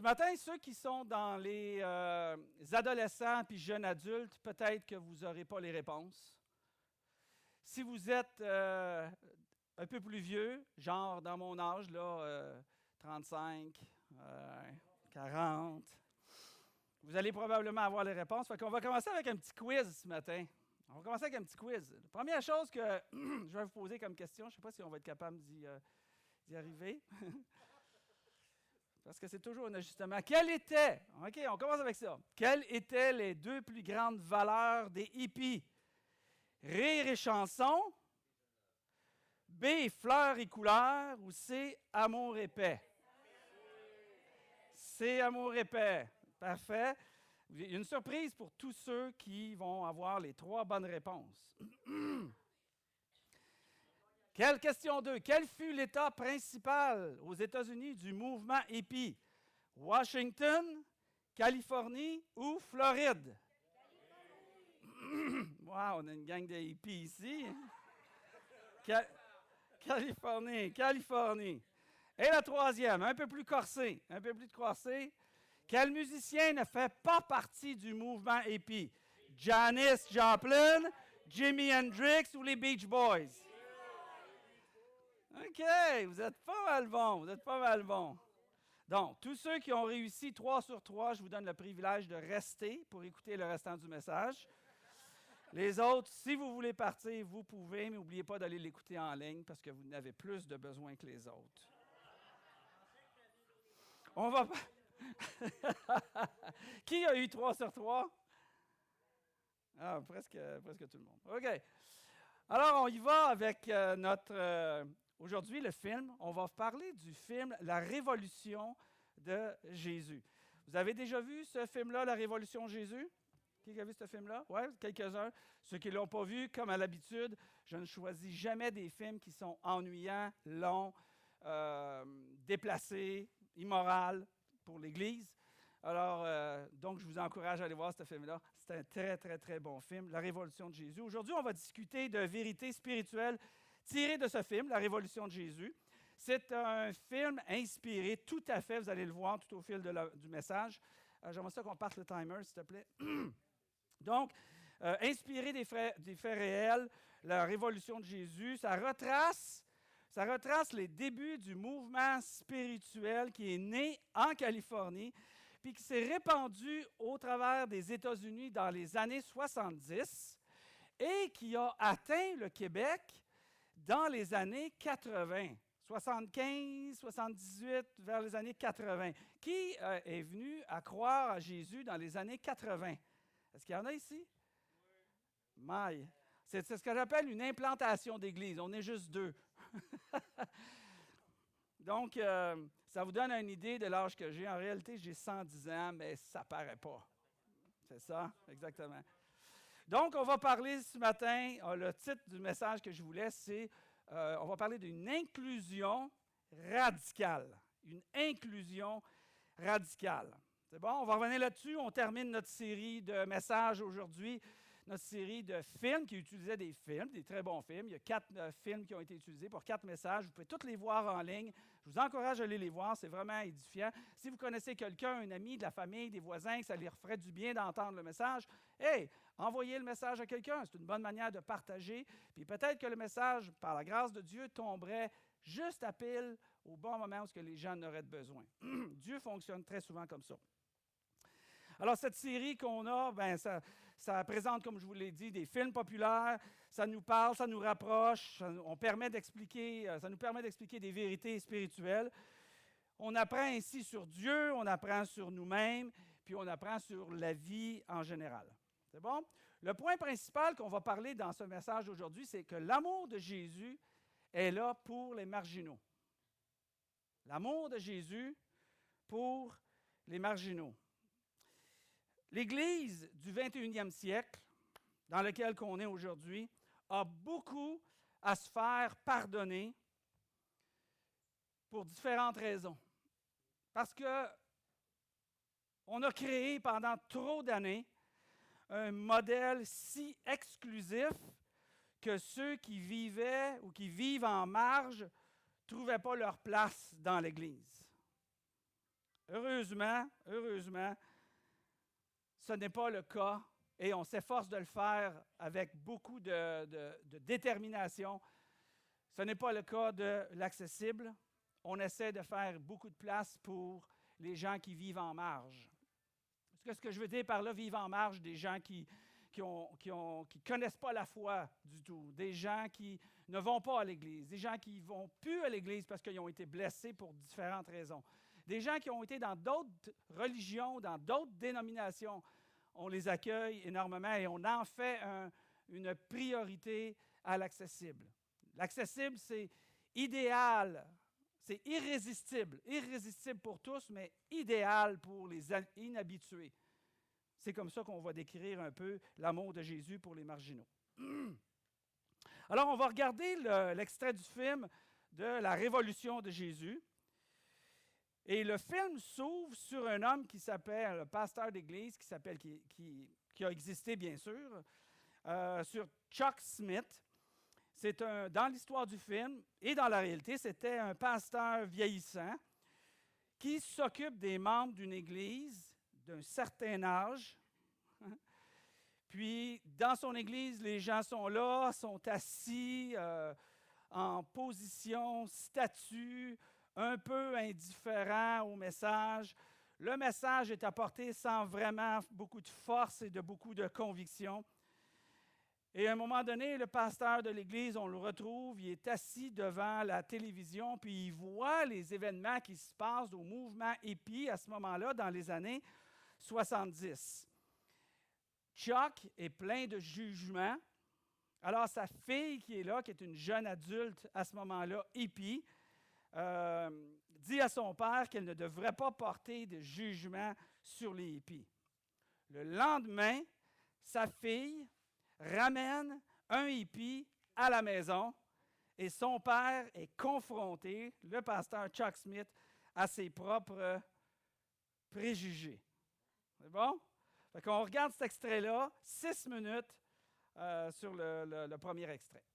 Ce matin, ceux qui sont dans les adolescents puis jeunes adultes, peut-être que vous n'aurez pas les réponses. Si vous êtes un peu plus vieux, genre dans mon âge, là, 35, 40, vous allez probablement avoir les réponses. Fait qu'on va commencer avec un petit quiz ce matin. On va commencer avec un petit quiz. La première chose que je vais vous poser comme question, je ne sais pas si on va être capable d'y arriver. Parce que c'est toujours un ajustement. OK, on commence avec ça. Quelles étaient les deux plus grandes valeurs des hippies? Rire et chanson, B, fleurs et couleurs, ou C, amour et paix? C, amour et paix. Parfait. Il y a une surprise pour tous ceux qui vont avoir les trois bonnes réponses. Question 2. Quel fut l'État principal aux États-Unis du mouvement hippie? Washington, Californie ou Floride? Wow, on a une gang de hippies ici. Californie. Et la troisième, un peu plus corsée. Quel musicien ne fait pas partie du mouvement hippie? Janis Joplin, Jimi Hendrix ou les Beach Boys? OK, vous êtes pas mal bons. Donc, tous ceux qui ont réussi 3 sur 3, je vous donne le privilège de rester pour écouter le restant du message. Les autres, si vous voulez partir, vous pouvez, mais n'oubliez pas d'aller l'écouter en ligne parce que vous en avez plus de besoin que les autres. On va pas. Qui a eu 3 sur 3? Ah, presque tout le monde. OK. Alors, on y va avec aujourd'hui, le film. On va parler du film La Révolution de Jésus. Vous avez déjà vu ce film-là, La Révolution de Jésus? Qui a vu ce film-là? Oui, quelques-uns. Ceux qui ne l'ont pas vu, comme à l'habitude, je ne choisis jamais des films qui sont ennuyants, longs, déplacés, immoraux pour l'Église. Alors, donc, je vous encourage à aller voir ce film-là. C'est un très, très, très bon film, La Révolution de Jésus. Aujourd'hui, on va discuter de vérités spirituelles tirées de ce film, La Révolution de Jésus. C'est un film inspiré, tout à fait, vous allez le voir tout au fil du message. J'aimerais ça qu'on parte le timer, s'il te plaît. Donc, inspiré des faits réels, La Révolution de Jésus, ça retrace les débuts du mouvement spirituel qui est né en Californie, puis qui s'est répandu au travers des États-Unis dans les années 70 et qui a atteint le Québec dans les années 80, 75, 78, vers les années 80. Qui est venu à croire à Jésus dans les années 80? Est-ce qu'il y en a ici? Oui. Maille. C'est ce que j'appelle une implantation d'église. On est juste 2. Donc, ça vous donne une idée de l'âge que j'ai. En réalité, j'ai 110 ans, mais ça ne paraît pas. C'est ça, exactement. Donc, on va parler ce matin, le titre du message que je vous laisse, c'est on va parler d'une inclusion radicale. Une inclusion radicale. C'est bon? On va revenir là-dessus. On termine notre série de messages aujourd'hui, notre série de films qui utilisaient des films, des très bons films. Il y a 4 films qui ont été utilisés pour 4 messages. Vous pouvez tous les voir en ligne. Je vous encourage à aller les voir. C'est vraiment édifiant. Si vous connaissez quelqu'un, un ami, de la famille, des voisins, que ça leur ferait du bien d'entendre le message, envoyez le message à quelqu'un. C'est une bonne manière de partager. Puis peut-être que le message, par la grâce de Dieu, tomberait juste à pile au bon moment où les gens en auraient besoin. Dieu fonctionne très souvent comme ça. Alors, cette série qu'on a, ça présente, comme je vous l'ai dit, des films populaires, ça nous parle, ça nous rapproche, ça nous permet d'expliquer des vérités spirituelles. On apprend ainsi sur Dieu, on apprend sur nous-mêmes, puis on apprend sur la vie en général. C'est bon? Le point principal qu'on va parler dans ce message aujourd'hui, c'est que l'amour de Jésus est là pour les marginaux. L'amour de Jésus pour les marginaux. L'Église du 21e siècle, dans laquelle on est aujourd'hui, a beaucoup à se faire pardonner pour différentes raisons. Parce qu'on a créé pendant trop d'années un modèle si exclusif que ceux qui vivaient ou qui vivent en marge ne trouvaient pas leur place dans l'Église. Heureusement, ce n'est pas le cas et on s'efforce de le faire avec beaucoup de détermination. Ce n'est pas le cas de l'accessible. On essaie de faire beaucoup de place pour les gens qui vivent en marge. Ce que je veux dire par là, vivre en marge, des gens qui connaissent pas la foi du tout, des gens qui ne vont pas à l'Église, des gens qui ne vont plus à l'Église parce qu'ils ont été blessés pour différentes raisons, des gens qui ont été dans d'autres religions, dans d'autres dénominations. On les accueille énormément et on en fait une priorité à l'accessible. L'accessible, c'est idéal, c'est irrésistible pour tous, mais idéal pour les inhabitués. C'est comme ça qu'on va décrire un peu l'amour de Jésus pour les marginaux. Alors, on va regarder l'extrait du film de la Révolution de Jésus. Et le film s'ouvre sur un homme qui s'appelle, le pasteur d'église, qui a existé bien sûr, sur Chuck Smith. Dans l'histoire du film et dans la réalité, c'était un pasteur vieillissant qui s'occupe des membres d'une église d'un certain âge. Puis, dans son église, les gens sont là, sont assis en position, statue, un peu indifférents au message. Le message est apporté sans vraiment beaucoup de force et de beaucoup de conviction. Et à un moment donné, le pasteur de l'église, on le retrouve, il est assis devant la télévision, puis il voit les événements qui se passent au mouvement hippie à ce moment-là, dans les années 70. Chuck est plein de jugement. Alors, sa fille qui est là, qui est une jeune adulte à ce moment-là, hippie, dit à son père qu'elle ne devrait pas porter de jugement sur les hippies. Le lendemain, sa fille ramène un hippie à la maison et son père est confronté, le pasteur Chuck Smith, à ses propres préjugés. C'est bon? Fait qu'on regarde cet extrait-là, 6 minutes sur le premier extrait.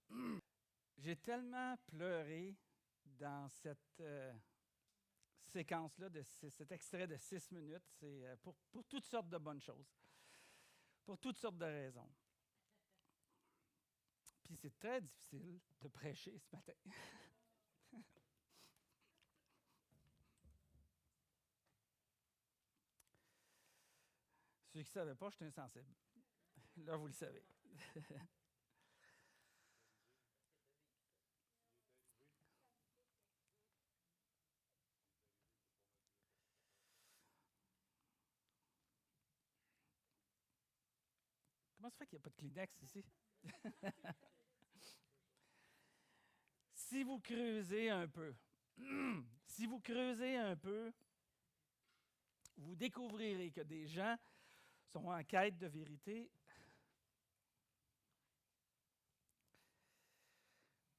J'ai tellement pleuré dans cette séquence-là, cet extrait de 6 minutes. C'est pour toutes sortes de bonnes choses, pour toutes sortes de raisons. Puis c'est très difficile de prêcher ce matin. Ceux qui ne savaient pas, je suis insensible. Là, vous le savez. Comment ça fait qu'il n'y a pas de Kleenex ici? Si vous creusez un peu, vous découvrirez que des gens sont en quête de vérité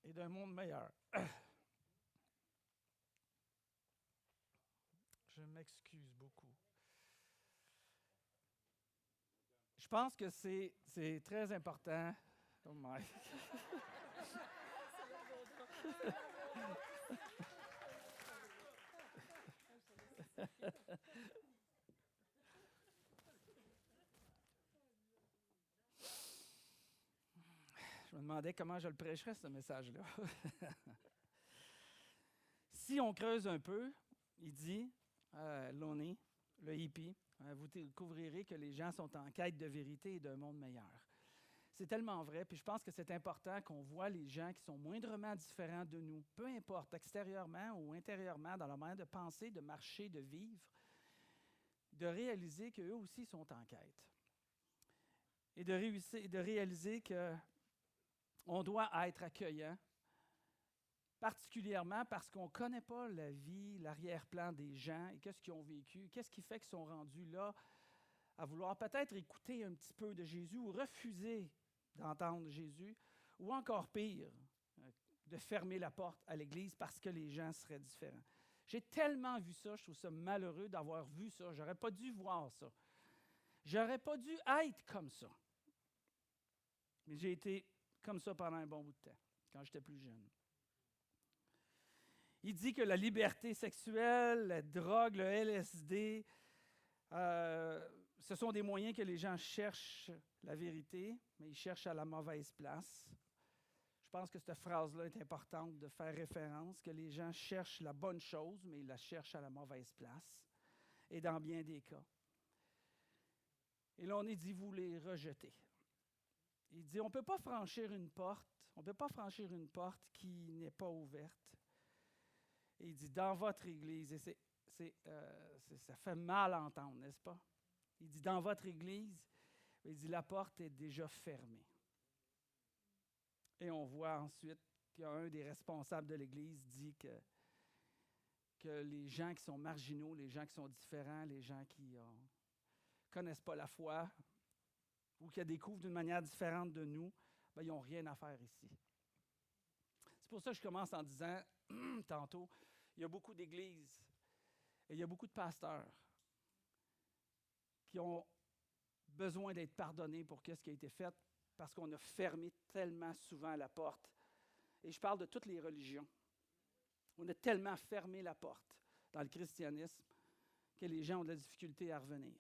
et d'un monde meilleur. Je m'excuse beaucoup. Je pense que c'est très important. Oh my. Je me demandais comment je le prêcherais, ce message-là. Si on creuse un peu, il dit, Lonnie, le hippie, vous découvrirez que les gens sont en quête de vérité et d'un monde meilleur. C'est tellement vrai, puis je pense que c'est important qu'on voit les gens qui sont moindrement différents de nous, peu importe, extérieurement ou intérieurement, dans leur manière de penser, de marcher, de vivre, de réaliser qu'eux aussi sont en quête. Et de réaliser qu'on doit être accueillant, particulièrement parce qu'on ne connaît pas la vie, l'arrière-plan des gens et qu'est-ce qu'ils ont vécu, qu'est-ce qui fait qu'ils sont rendus là à vouloir peut-être écouter un petit peu de Jésus ou refuser d'entendre Jésus, ou encore pire, de fermer la porte à l'Église parce que les gens seraient différents. J'ai tellement vu ça, je trouve ça malheureux d'avoir vu ça. J'aurais pas dû voir ça. J'aurais pas dû être comme ça. Mais j'ai été comme ça pendant un bon bout de temps, quand j'étais plus jeune. Il dit que la liberté sexuelle, la drogue, le LSD, ce sont des moyens que les gens cherchent la vérité, mais ils cherchent à la mauvaise place. Je pense que cette phrase-là est importante de faire référence, que les gens cherchent la bonne chose, mais ils la cherchent à la mauvaise place, et dans bien des cas. Et là, on est dit, vous les rejetez. Il dit, on ne peut pas franchir une porte qui n'est pas ouverte. Et il dit, dans votre Église, et ça fait mal à entendre, n'est-ce pas? Il dit, dans votre Église, il dit, la porte est déjà fermée. Et on voit ensuite qu'un des responsables de l'Église dit que les gens qui sont marginaux, les gens qui sont différents, les gens qui ne connaissent pas la foi ou qui la découvrent d'une manière différente de nous, ben, ils n'ont rien à faire ici. C'est pour ça que je commence en disant, tantôt, il y a beaucoup d'églises et il y a beaucoup de pasteurs qui ont besoin d'être pardonnés pour ce qui a été fait parce qu'on a fermé tellement souvent la porte. Et je parle de toutes les religions. On a tellement fermé la porte dans le christianisme que les gens ont de la difficulté à revenir.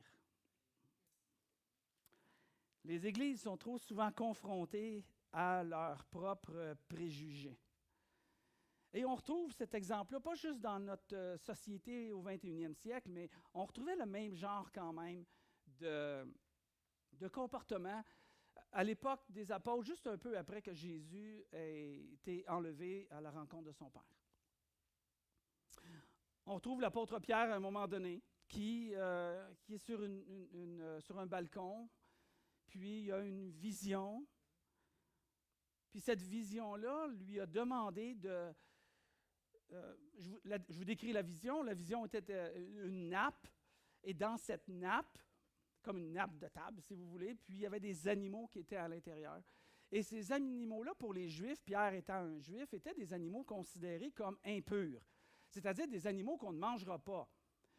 Les églises sont trop souvent confrontées à leurs propres préjugés. Et on retrouve cet exemple-là, pas juste dans notre société au 21e siècle, mais on retrouvait le même genre quand même de comportement à l'époque des apôtres, juste un peu après que Jésus ait été enlevé à la rencontre de son Père. On retrouve l'apôtre Pierre à un moment donné qui est sur un balcon, puis il a une vision. Puis cette vision-là lui a demandé de... je vous décris la vision. La vision était une nappe, et dans cette nappe, comme une nappe de table, si vous voulez, puis il y avait des animaux qui étaient à l'intérieur. Et ces animaux-là, pour les Juifs, Pierre étant un Juif, étaient des animaux considérés comme impurs, c'est-à-dire des animaux qu'on ne mangera pas,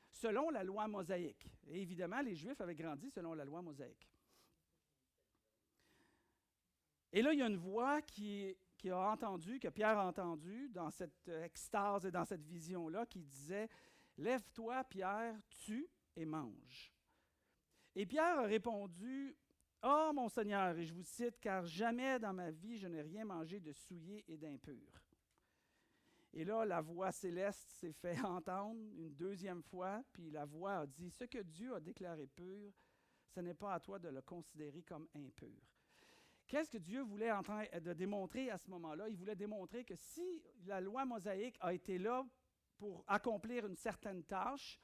selon la loi mosaïque. Et évidemment, les Juifs avaient grandi selon la loi mosaïque. Et là, il y a une voix que Pierre a entendue dans cette extase et dans cette vision-là, qui disait « Lève-toi, Pierre, tue et mange. » Et Pierre a répondu « Ah, mon Seigneur, et je vous cite, car jamais dans ma vie je n'ai rien mangé de souillé et d'impur. » Et là, la voix céleste s'est fait entendre une deuxième fois, puis la voix a dit « Ce que Dieu a déclaré pur, ce n'est pas à toi de le considérer comme impur. » Qu'est-ce que Dieu voulait en train de démontrer à ce moment-là? Il voulait démontrer que si la loi mosaïque a été là pour accomplir une certaine tâche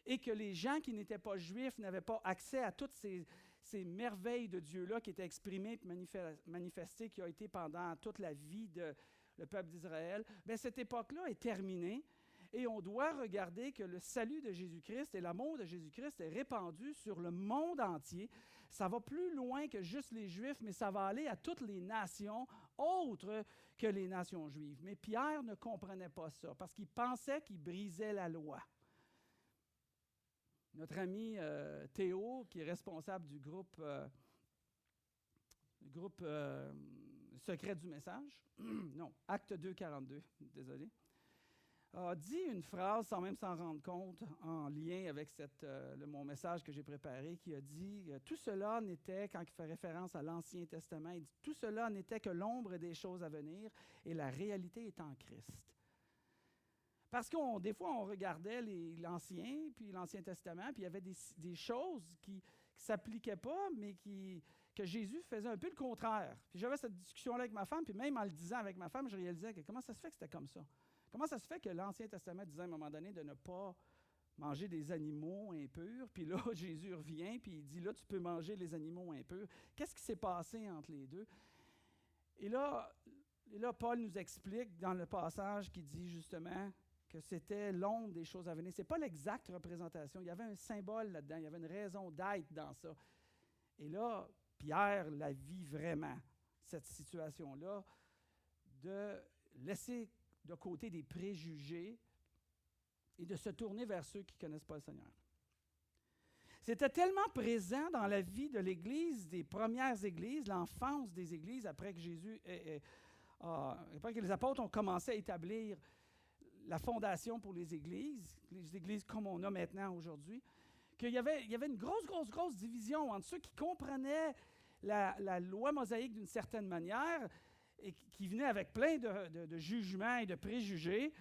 et que les gens qui n'étaient pas juifs n'avaient pas accès à toutes ces merveilles de Dieu-là qui étaient exprimées et manifestées, qui ont été pendant toute la vie du peuple d'Israël, bien, cette époque-là est terminée. Et on doit regarder que le salut de Jésus-Christ et l'amour de Jésus-Christ est répandu sur le monde entier. Ça va plus loin que juste les Juifs, mais ça va aller à toutes les nations autres que les nations juives. Mais Pierre ne comprenait pas ça parce qu'il pensait qu'il brisait la loi. Notre ami Théo, qui est responsable du groupe Secret du message, non, Acte 2, 42, désolé, a dit une phrase sans même s'en rendre compte en lien avec mon message que j'ai préparé, qui a dit « Tout cela n'était, quand il fait référence à l'Ancien Testament, il dit « Tout cela n'était que l'ombre des choses à venir et la réalité est en Christ. » Parce que des fois, on regardait l'Ancien, puis l'Ancien Testament, puis il y avait des choses qui ne s'appliquaient pas, mais que Jésus faisait un peu le contraire. Puis j'avais cette discussion-là avec ma femme, puis même en le disant avec ma femme, je réalisais que comment ça se fait que c'était comme ça? Comment ça se fait que l'Ancien Testament disait à un moment donné de ne pas manger des animaux impurs, puis là, Jésus revient, puis il dit, là, tu peux manger les animaux impurs. Qu'est-ce qui s'est passé entre les deux? Et là, Paul nous explique dans le passage qui dit justement que c'était l'ombre des choses à venir. Ce n'est pas l'exacte représentation. Il y avait un symbole là-dedans, il y avait une raison d'être dans ça. Et là, Pierre la vit vraiment, cette situation-là, de laisser de côté des préjugés et de se tourner vers ceux qui ne connaissent pas le Seigneur. C'était tellement présent dans la vie de l'Église, des premières Églises, l'enfance des Églises, après que les apôtres ont commencé à établir la fondation pour les églises comme on a maintenant aujourd'hui, qu'il y avait une grosse division entre ceux qui comprenaient la loi mosaïque d'une certaine manière et qui venaient avec plein de jugements et de préjugés,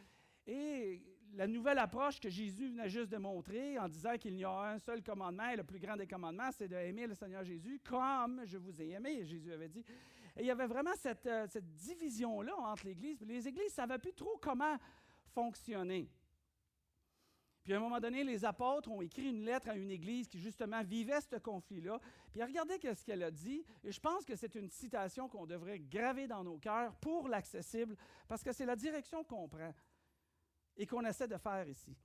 et la nouvelle approche que Jésus venait juste de montrer en disant qu'il y a un seul commandement, et le plus grand des commandements, c'est d'aimer le Seigneur Jésus comme je vous ai aimé, Jésus avait dit. Et il y avait vraiment cette division-là entre l'Église. Les Églises ne savaient plus trop comment fonctionner. Puis à un moment donné, les apôtres ont écrit une lettre à une Église qui justement vivait ce conflit-là. Puis regardez ce qu'elle a dit, et je pense que c'est une citation qu'on devrait graver dans nos cœurs pour l'accessible, parce que c'est la direction qu'on prend et qu'on essaie de faire ici.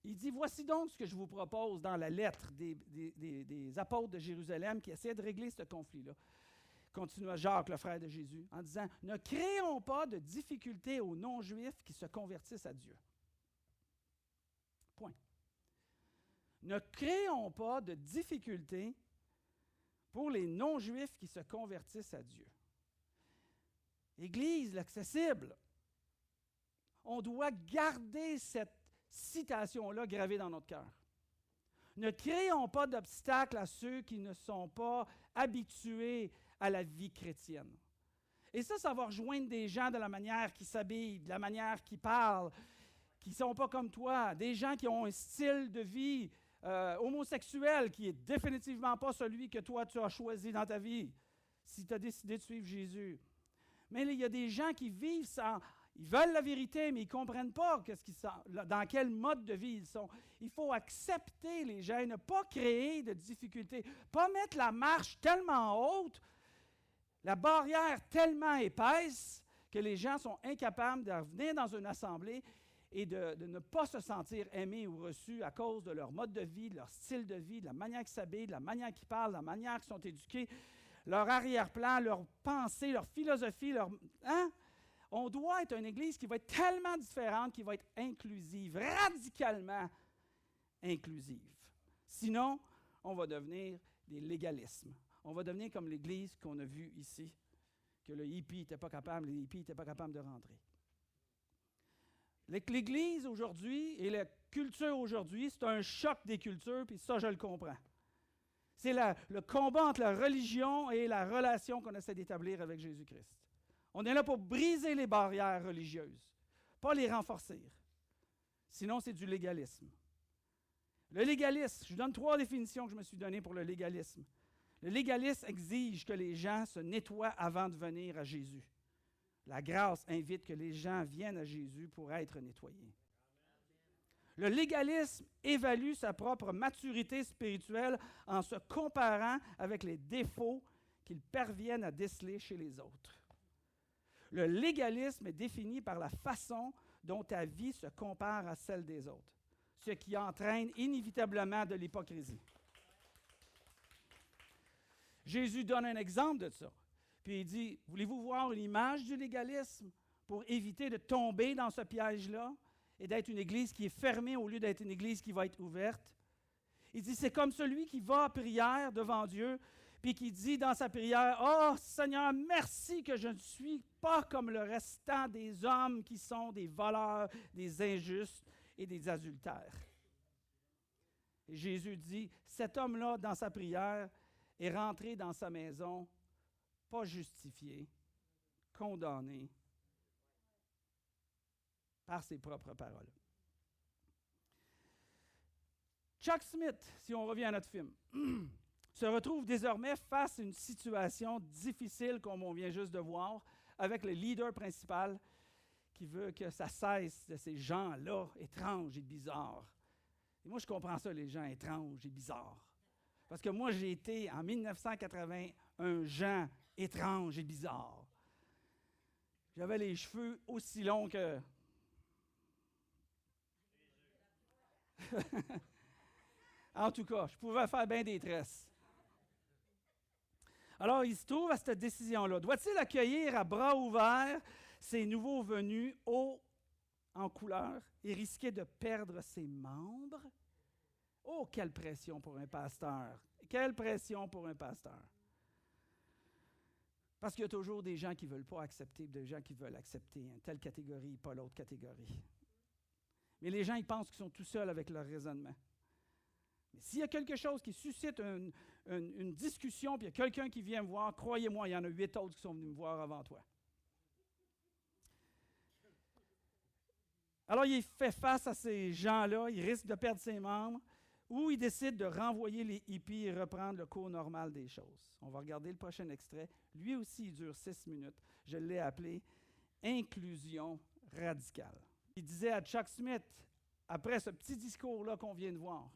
Il dit, voici donc ce que je vous propose dans la lettre des apôtres de Jérusalem qui essaient de régler ce conflit-là. Continua Jacques, le frère de Jésus, en disant, ne créons pas de difficultés aux non-juifs qui se convertissent à Dieu. Point. Ne créons pas de difficultés pour les non-juifs qui se convertissent à Dieu. Église, l'accessible. On doit garder cette citation-là gravée dans notre cœur. Ne créons pas d'obstacles à ceux qui ne sont pas habitués à la vie chrétienne. Et ça va rejoindre des gens de la manière qu'ils s'habillent, de la manière qu'ils parlent, qui ne sont pas comme toi, des gens qui ont un style de vie homosexuel qui n'est définitivement pas celui que toi tu as choisi dans ta vie, si tu as décidé de suivre Jésus. Mais il y a des gens qui vivent sans... Ils veulent la vérité, mais ils ne comprennent pas dans quel mode de vie ils sont. Il faut accepter les gens, ne pas créer de difficultés, pas mettre la marche tellement haute, la barrière tellement épaisse que les gens sont incapables de venir dans une assemblée et de ne pas se sentir aimés ou reçus à cause de leur mode de vie, de leur style de vie, de la manière qu'ils s'habillent, de la manière qu'ils parlent, de la manière qu'ils sont éduqués, leur arrière-plan, leur pensée, leur philosophie, On doit être une Église qui va être tellement différente, qui va être inclusive, radicalement inclusive. Sinon, on va devenir des légalismes. On va devenir comme l'Église qu'on a vue ici, que les hippies n'étaient pas capables de rentrer. L'Église aujourd'hui et la culture aujourd'hui, c'est un choc des cultures, puis ça, je le comprends. C'est le combat entre la religion et la relation qu'on essaie d'établir avec Jésus-Christ. On est là pour briser les barrières religieuses, pas les renforcer. Sinon, c'est du légalisme. Le légalisme, je vous donne 3 définitions que je me suis données pour le légalisme. Le légalisme exige que les gens se nettoient avant de venir à Jésus. La grâce invite que les gens viennent à Jésus pour être nettoyés. Le légalisme évalue sa propre maturité spirituelle en se comparant avec les défauts qu'ils parviennent à déceler chez les autres. Le légalisme est défini par la façon dont ta vie se compare à celle des autres, ce qui entraîne inévitablement de l'hypocrisie. Jésus donne un exemple de ça. Puis il dit, voulez-vous voir une image du légalisme pour éviter de tomber dans ce piège-là et d'être une Église qui est fermée au lieu d'être une Église qui va être ouverte? Il dit, c'est comme celui qui va en prière devant Dieu puis qui dit dans sa prière, « Oh Seigneur, merci que je ne suis pas comme le restant des hommes qui sont des voleurs, des injustes et des adultères. » Et Jésus dit, cet homme-là, dans sa prière, est rentré dans sa maison, pas justifié, condamné par ses propres paroles. Chuck Smith, si on revient à notre film, se retrouve désormais face à une situation difficile, comme on vient juste de voir, avec le leader principal qui veut que ça cesse de ces gens-là étranges et bizarres. Et moi, je comprends ça, les gens étranges et bizarres. Parce que moi, j'ai été, en 1980, un Jean étrange et bizarre. J'avais les cheveux aussi longs que... En tout cas, je pouvais faire bien des tresses. Alors, il se trouve à cette décision-là. Doit-il accueillir à bras ouverts ces nouveaux venus hauts en couleur et risquer de perdre ses membres? Oh, quelle pression pour un pasteur! Quelle pression pour un pasteur! Parce qu'il y a toujours des gens qui ne veulent pas accepter, des gens qui veulent accepter une telle catégorie, pas l'autre catégorie. Mais les gens, ils pensent qu'ils sont tout seuls avec leur raisonnement. Mais s'il y a quelque chose qui suscite une discussion, puis il y a quelqu'un qui vient me voir, croyez-moi, il y en a 8 autres qui sont venus me voir avant toi. Alors, il fait face à ces gens-là, il risque de perdre ses membres, ou il décide de renvoyer les hippies et reprendre le cours normal des choses. On va regarder le prochain extrait. Lui aussi, il dure 6 minutes. Je l'ai appelé « Inclusion radicale ». Il disait à Chuck Smith, après ce petit discours-là qu'on vient de voir,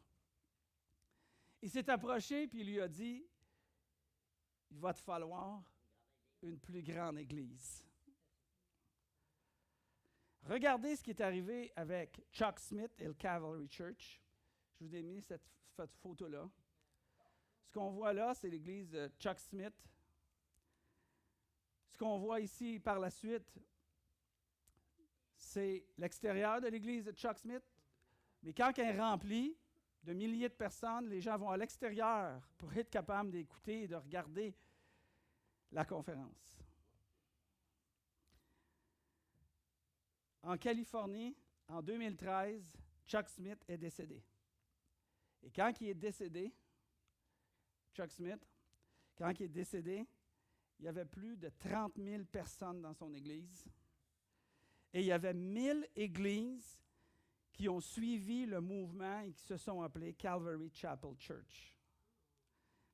il s'est approché puis il lui a dit « Il va te falloir une plus grande église ». Regardez ce qui est arrivé avec Chuck Smith et le Calvary Church. Je vous ai mis cette photo-là. Ce qu'on voit là, c'est l'église de Chuck Smith. Ce qu'on voit ici par la suite, c'est l'extérieur de l'église de Chuck Smith. Mais quand elle est remplie de milliers de personnes, les gens vont à l'extérieur pour être capables d'écouter et de regarder la conférence. En Californie, en 2013, Chuck Smith est décédé. Et quand il est décédé, Chuck Smith, quand il est décédé, il y avait plus de 30 000 personnes dans son église. Et il y avait 1000 églises qui ont suivi le mouvement et qui se sont appelées Calvary Chapel Church.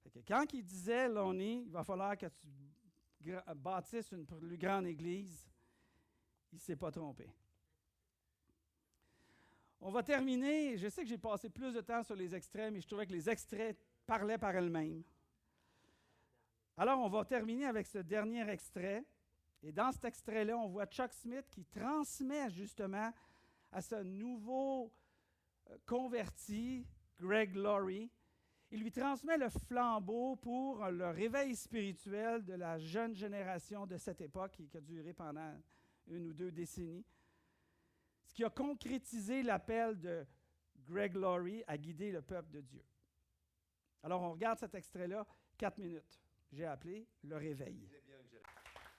Fait que quand il disait, Lonnie, il va falloir que tu bâtisses une plus grande église, il ne s'est pas trompé. On va terminer. Je sais que j'ai passé plus de temps sur les extraits, mais je trouvais que les extraits parlaient par elles-mêmes. Alors, on va terminer avec ce dernier extrait. Et dans cet extrait-là, on voit Chuck Smith qui transmet justement à ce nouveau converti, Greg Laurie. Il lui transmet le flambeau pour le réveil spirituel de la jeune génération de cette époque qui a duré pendant 1 ou 2 décennies. Ce qui a concrétisé l'appel de Greg Laurie à guider le peuple de Dieu. Alors, on regarde cet extrait-là, 4 minutes. J'ai appelé « Le réveil ».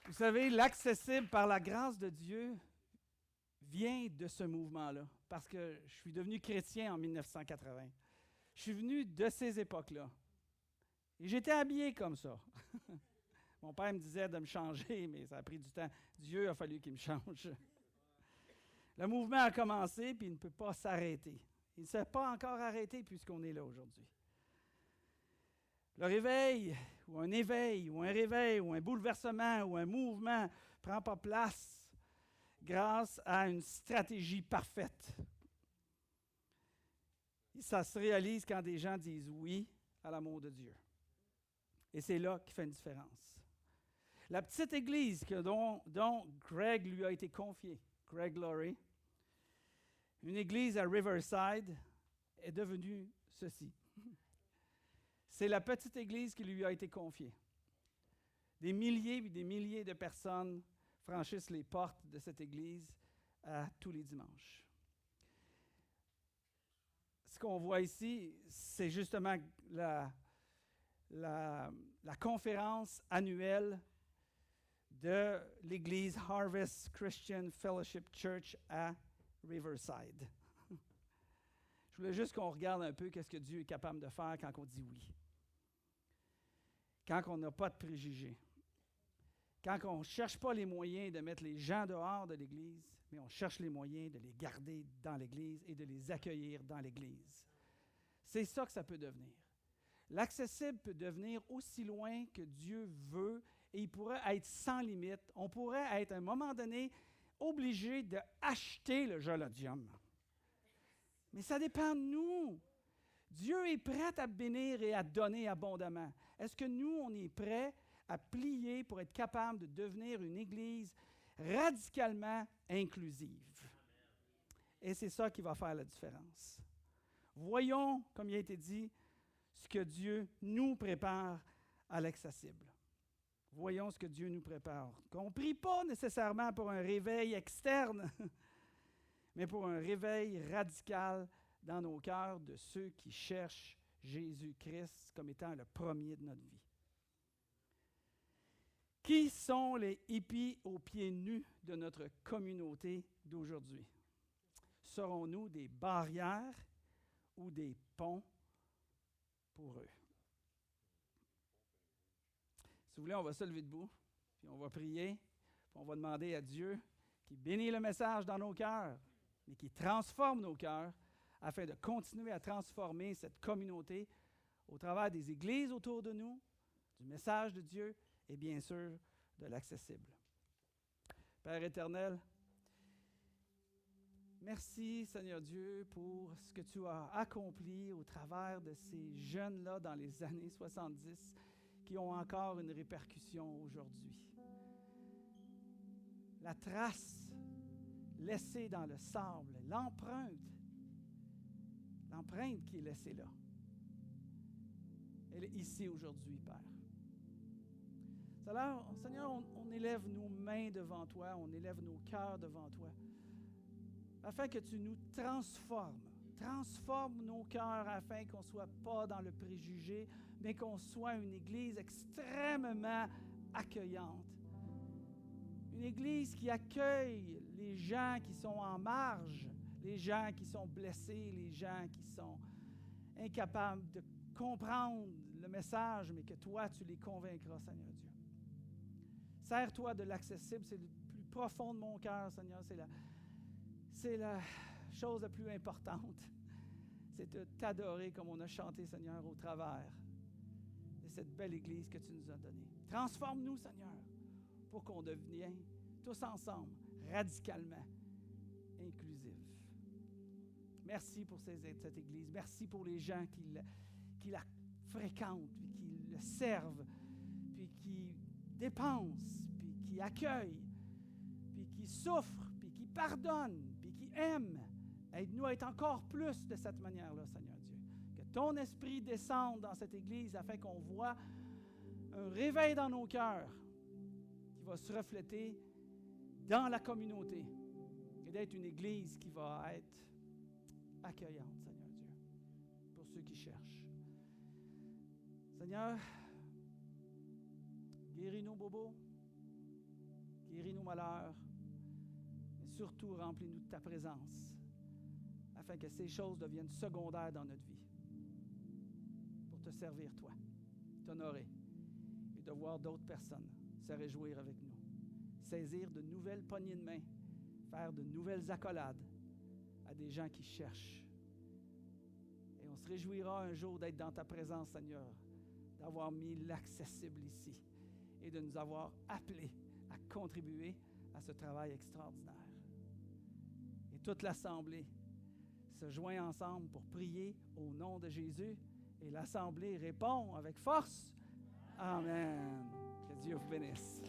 Vous savez, l'accessible par la grâce de Dieu vient de ce mouvement-là, parce que je suis devenu chrétien en 1980. Je suis venu de ces époques-là. Et j'étais habillé comme ça. Mon père me disait de me changer, mais ça a pris du temps. Dieu a fallu qu'il me change. Le mouvement a commencé, puis il ne peut pas s'arrêter. Il ne s'est pas encore arrêté puisqu'on est là aujourd'hui. Le réveil, ou un éveil, ou un réveil, ou un bouleversement, ou un mouvement ne prend pas place grâce à une stratégie parfaite. Et ça se réalise quand des gens disent oui à l'amour de Dieu. Et c'est là qu'il fait une différence. La petite église dont Greg lui a été confié, Greg Laurie, une église à Riverside, est devenue ceci. C'est la petite église qui lui a été confiée. Des milliers et des milliers de personnes franchissent les portes de cette église tous les dimanches. Ce qu'on voit ici, c'est justement la conférence annuelle de l'église Harvest Christian Fellowship Church à Riverside. Je voulais juste qu'on regarde un peu qu'est-ce que Dieu est capable de faire quand on dit oui. Quand on n'a pas de préjugés. Quand on ne cherche pas les moyens de mettre les gens dehors de l'Église, mais on cherche les moyens de les garder dans l'Église et de les accueillir dans l'Église. C'est ça que ça peut devenir. L'accessible peut devenir aussi loin que Dieu veut et il pourrait être sans limite. On pourrait être à un moment donné obligé d'acheter le Jolodium. Mais ça dépend de nous. Dieu est prêt à bénir et à donner abondamment. Est-ce que nous, on est prêt à plier pour être capable de devenir une Église radicalement inclusive? Et c'est ça qui va faire la différence. Voyons, comme il a été dit, ce que Dieu nous prépare à l'accessible. Voyons ce que Dieu nous prépare. Qu'on ne prie pas nécessairement pour un réveil externe, mais pour un réveil radical dans nos cœurs de ceux qui cherchent Jésus-Christ comme étant le premier de notre vie. Qui sont les hippies aux pieds nus de notre communauté d'aujourd'hui? serons-nous des barrières ou des ponts pour eux? Si vous voulez, on va se lever debout, puis on va prier, puis on va demander à Dieu qui bénit le message dans nos cœurs, mais qui transforme nos cœurs, afin de continuer à transformer cette communauté au travers des églises autour de nous, du message de Dieu et bien sûr de l'accessible. Père éternel, merci Seigneur Dieu pour ce que tu as accompli au travers de ces jeunes-là dans les années 70 qui ont encore une répercussion aujourd'hui. La trace laissée dans le sable, l'empreinte qui est laissée là, elle est ici aujourd'hui, Père. Alors, Seigneur, on élève nos mains devant toi, on élève nos cœurs devant toi, afin que tu nous transformes. Transforme nos cœurs afin qu'on ne soit pas dans le préjugé, mais qu'on soit une Église extrêmement accueillante. Une Église qui accueille les gens qui sont en marge, les gens qui sont blessés, les gens qui sont incapables de comprendre le message, mais que toi, tu les convaincras, Seigneur Dieu. Sers-toi de l'accessible, c'est le plus profond de mon cœur, Seigneur, c'est la chose la plus importante. C'est de t'adorer comme on a chanté, Seigneur, au travers de cette belle Église que tu nous as donnée. Transforme-nous, Seigneur, pour qu'on devienne tous ensemble, radicalement inclusifs. Merci pour cette Église. Merci pour les gens qui la fréquentent, puis qui le servent, puis qui dépensent, puis qui accueillent, puis qui souffrent, puis qui pardonnent, puis qui aiment. Aide-nous à être encore plus de cette manière-là, Seigneur Dieu. Que ton esprit descende dans cette Église afin qu'on voit un réveil dans nos cœurs qui va se refléter dans la communauté et d'être une Église qui va être accueillante, Seigneur Dieu, pour ceux qui cherchent. Seigneur, guéris nos bobos, guéris nos malheurs, mais surtout remplis-nous de ta présence, afin que ces choses deviennent secondaires dans notre vie, pour te servir, toi, t'honorer, et de voir d'autres personnes se réjouir avec nous, saisir de nouvelles poignées de main, faire de nouvelles accolades à des gens qui cherchent. Et on se réjouira un jour d'être dans ta présence, Seigneur, d'avoir mis l'accessible ici et de nous avoir appelés à contribuer à ce travail extraordinaire. Et toute l'Assemblée se joint ensemble pour prier au nom de Jésus et l'Assemblée répond avec force. Amen. Que Dieu vous bénisse.